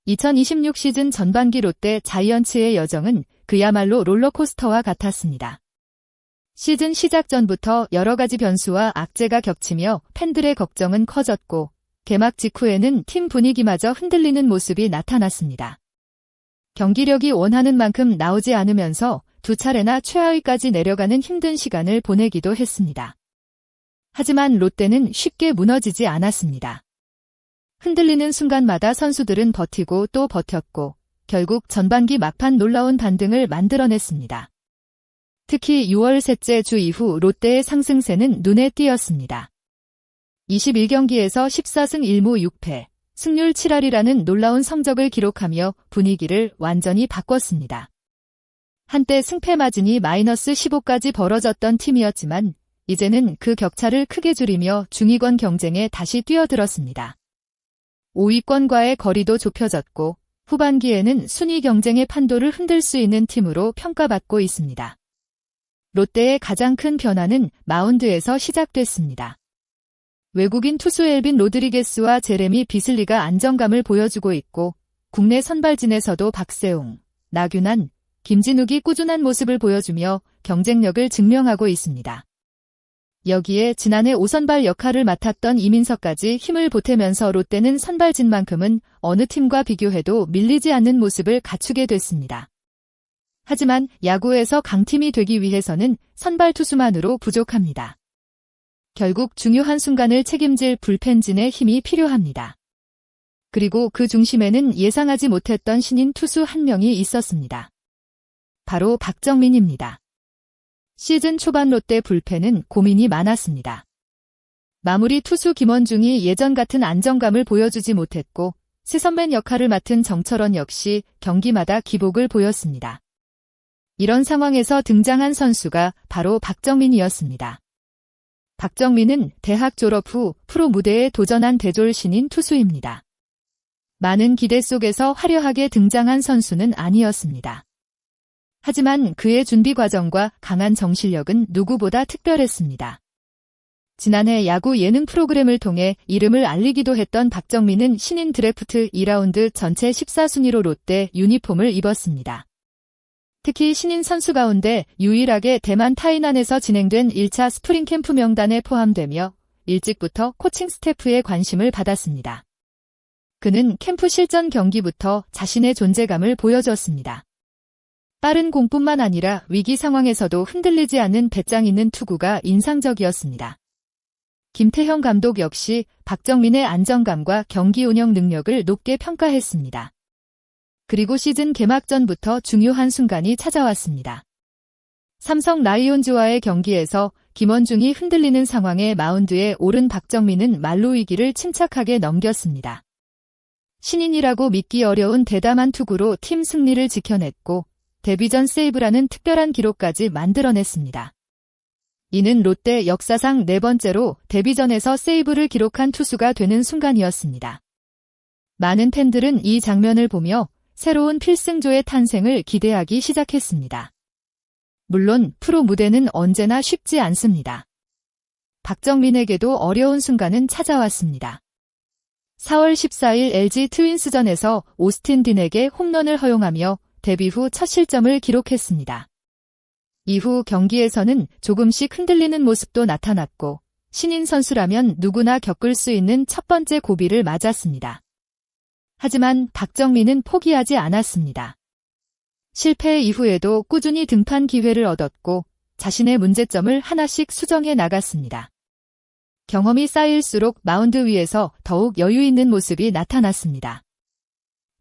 2026 시즌 전반기 롯데 자이언츠의 여정은 그야말로 롤러코스터와 같았습니다. 시즌 시작 전부터 여러 가지 변수와 악재가 겹치며 팬들의 걱정은 커졌고 개막 직후에는 팀 분위기마저 흔들리는 모습이 나타났습니다. 경기력이 원하는 만큼 나오지 않으면서 두 차례나 최하위까지 내려가는 힘든 시간을 보내기도 했습니다. 하지만 롯데는 쉽게 무너지지 않았습니다. 흔들리는 순간마다 선수들은 버티고 또 버텼고 결국 전반기 막판 놀라운 반등을 만들어냈습니다. 특히 6월 셋째 주 이후 롯데의 상승세는 눈에 띄었습니다. 21경기에서 14승 1무 6패, 승률 7할이라는 놀라운 성적을 기록하며 분위기를 완전히 바꿨습니다. 한때 승패 마진이 마이너스 15까지 벌어졌던 팀이었지만 이제는 그 격차를 크게 줄이며 중위권 경쟁에 다시 뛰어들었습니다. 5위권과의 거리도 좁혀졌고 후반기에는 순위 경쟁의 판도를 흔들 수 있는 팀으로 평가받고 있습니다. 롯데의 가장 큰 변화는 마운드에서 시작됐습니다. 외국인 투수 엘빈 로드리게스와 제레미 비슬리가 안정감을 보여주고 있고 국내 선발진에서도 박세웅, 나균환, 김진욱이 꾸준한 모습을 보여주며 경쟁력을 증명하고 있습니다. 여기에 지난해 5선발 역할을 맡았던 이민석까지 힘을 보태면서 롯데는 선발진만큼은 어느 팀과 비교해도 밀리지 않는 모습을 갖추게 됐습니다. 하지만 야구에서 강팀이 되기 위해서는 선발 투수만으로 부족합니다. 결국 중요한 순간을 책임질 불펜진의 힘이 필요합니다. 그리고 그 중심에는 예상하지 못했던 신인 투수 한 명이 있었습니다. 바로 박정민입니다. 시즌 초반 롯데 불펜은 고민이 많았습니다. 마무리 투수 김원중이 예전 같은 안정감을 보여주지 못했고 세선맨 역할을 맡은 정철원 역시 경기마다 기복을 보였습니다. 이런 상황에서 등장한 선수가 바로 박정민이었습니다. 박정민은 대학 졸업 후 프로 무대에 도전한 대졸 신인 투수입니다. 많은 기대 속에서 화려하게 등장한 선수는 아니었습니다. 하지만 그의 준비 과정과 강한 정신력은 누구보다 특별했습니다. 지난해 야구 예능 프로그램을 통해 이름을 알리기도 했던 박정민은 신인 드래프트 2라운드 전체 14순위로 롯데 유니폼을 입었습니다. 특히 신인 선수 가운데 유일하게 대만 타이난에서 진행된 1차 스프링 캠프 명단에 포함되며 일찍부터 코칭 스태프의 관심을 받았습니다. 그는 캠프 실전 경기부터 자신의 존재감을 보여줬습니다. 빠른 공뿐만 아니라 위기 상황에서도 흔들리지 않는 배짱 있는 투구가 인상적이었습니다. 김태형 감독 역시 박정민의 안정감과 경기 운영 능력을 높게 평가했습니다. 그리고 시즌 개막 전부터 중요한 순간이 찾아왔습니다. 삼성 라이온즈와의 경기에서 김원중이 흔들리는 상황에 마운드에 오른 박정민은 말로 위기를 침착하게 넘겼습니다. 신인이라고 믿기 어려운 대담한 투구로 팀 승리를 지켜냈고 데뷔전 세이브라는 특별한 기록까지 만들어냈습니다. 이는 롯데 역사상 4번째로 데뷔전에서 세이브를 기록한 투수가 되는 순간이었습니다. 많은 팬들은 이 장면을 보며 새로운 필승조의 탄생을 기대하기 시작했습니다. 물론 프로 무대는 언제나 쉽지 않습니다. 박정민에게도 어려운 순간은 찾아왔습니다. 4월 14일 LG 트윈스전에서 오스틴 딘에게 홈런을 허용하며 데뷔 후 첫 실점을 기록했습니다. 이후 경기에서는 조금씩 흔들리는 모습도 나타났고 신인 선수라면 누구나 겪을 수 있는 첫 번째 고비를 맞았습니다. 하지만 박정민은 포기하지 않았습니다. 실패 이후에도 꾸준히 등판 기회를 얻었고 자신의 문제점을 하나씩 수정해 나갔습니다. 경험이 쌓일수록 마운드 위에서 더욱 여유 있는 모습이 나타났습니다.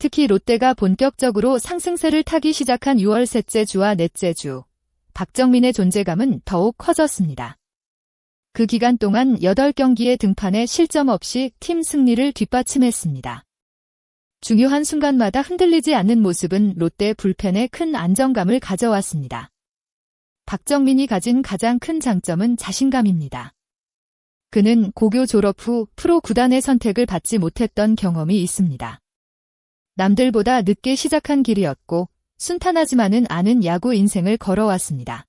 특히 롯데가 본격적으로 상승세를 타기 시작한 6월 셋째 주와 넷째 주, 박정민의 존재감은 더욱 커졌습니다. 그 기간 동안 8경기의 등판에 실점 없이 팀 승리를 뒷받침했습니다. 중요한 순간마다 흔들리지 않는 모습은 롯데 불펜에 큰 안정감을 가져왔습니다. 박정민이 가진 가장 큰 장점은 자신감입니다. 그는 고교 졸업 후 프로 구단의 선택을 받지 못했던 경험이 있습니다. 남들보다 늦게 시작한 길이었고 순탄하지만은 않은 야구 인생을 걸어왔습니다.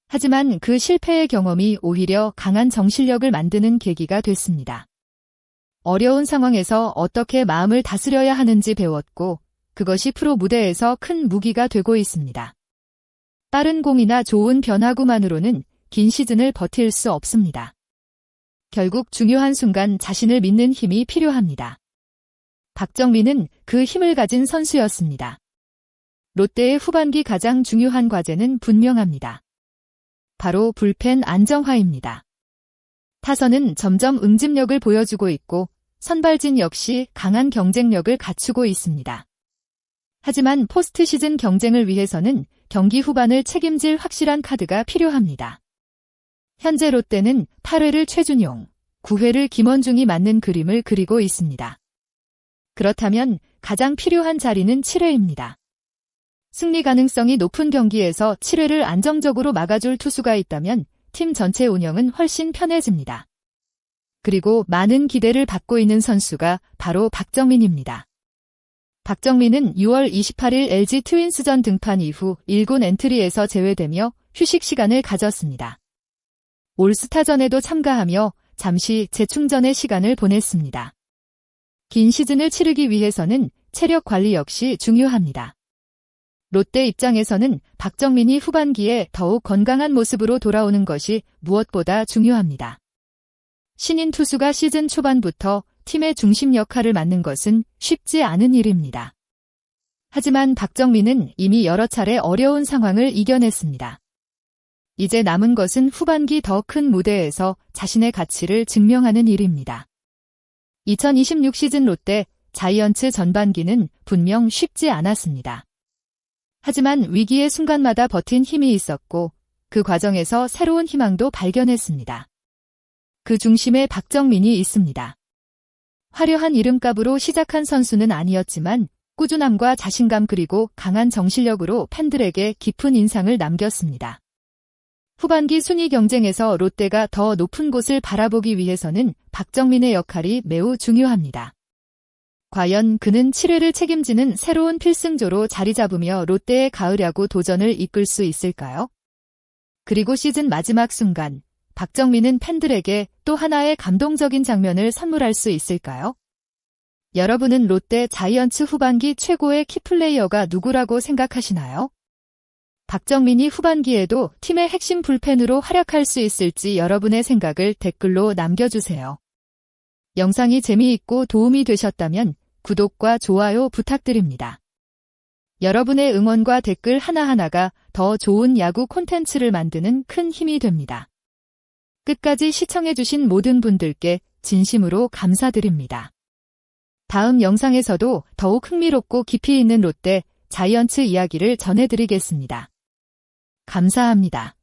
하지만 그 실패의 경험이 오히려 강한 정신력을 만드는 계기가 됐습니다. 어려운 상황에서 어떻게 마음을 다스려야 하는지 배웠고 그것이 프로 무대에서 큰 무기가 되고 있습니다. 빠른 공이나 좋은 변화구만으로는 긴 시즌을 버틸 수 없습니다. 결국 중요한 순간 자신을 믿는 힘이 필요합니다. 박정민은 그 힘을 가진 선수였습니다. 롯데의 후반기 가장 중요한 과제는 분명합니다. 바로 불펜 안정화입니다. 타선은 점점 응집력을 보여주고 있고 선발진 역시 강한 경쟁력을 갖추고 있습니다. 하지만 포스트 시즌 경쟁을 위해서는 경기 후반을 책임질 확실한 카드가 필요합니다. 현재 롯데는 8회를 최준용, 9회를 김원중이 맞는 그림을 그리고 있습니다. 그렇다면 가장 필요한 자리는 7회입니다. 승리 가능성이 높은 경기에서 7회를 안정적으로 막아줄 투수가 있다면 팀 전체 운영은 훨씬 편해집니다. 그리고 많은 기대를 받고 있는 선수가 바로 박정민입니다. 박정민은 6월 28일 LG 트윈스전 등판 이후 1군 엔트리에서 제외되며 휴식 시간을 가졌습니다. 올스타전에도 참가하며 잠시 재충전의 시간을 보냈습니다. 긴 시즌을 치르기 위해서는 체력 관리 역시 중요합니다. 롯데 입장에서는 박정민이 후반기에 더욱 건강한 모습으로 돌아오는 것이 무엇보다 중요합니다. 신인 투수가 시즌 초반부터 팀의 중심 역할을 맡는 것은 쉽지 않은 일입니다. 하지만 박정민은 이미 여러 차례 어려운 상황을 이겨냈습니다. 이제 남은 것은 후반기 더 큰 무대에서 자신의 가치를 증명하는 일입니다. 2026 시즌 롯데 자이언츠 전반기는 분명 쉽지 않았습니다. 하지만 위기의 순간마다 버틴 힘이 있었고 그 과정에서 새로운 희망도 발견했습니다. 그 중심에 박정민이 있습니다. 화려한 이름값으로 시작한 선수는 아니었지만 꾸준함과 자신감 그리고 강한 정신력으로 팬들에게 깊은 인상을 남겼습니다. 후반기 순위 경쟁에서 롯데가 더 높은 곳을 바라보기 위해서는 박정민의 역할이 매우 중요합니다. 과연 그는 7회를 책임지는 새로운 필승조로 자리 잡으며 롯데의 가을 야구 도전을 이끌 수 있을까요? 그리고 시즌 마지막 순간, 박정민은 팬들에게 또 하나의 감동적인 장면을 선물할 수 있을까요? 여러분은 롯데 자이언츠 후반기 최고의 키플레이어가 누구라고 생각하시나요? 박정민이 후반기에도 팀의 핵심 불펜으로 활약할 수 있을지 여러분의 생각을 댓글로 남겨주세요. 영상이 재미있고 도움이 되셨다면 구독과 좋아요 부탁드립니다. 여러분의 응원과 댓글 하나하나가 더 좋은 야구 콘텐츠를 만드는 큰 힘이 됩니다. 끝까지 시청해주신 모든 분들께 진심으로 감사드립니다. 다음 영상에서도 더욱 흥미롭고 깊이 있는 롯데 자이언츠 이야기를 전해드리겠습니다. 감사합니다.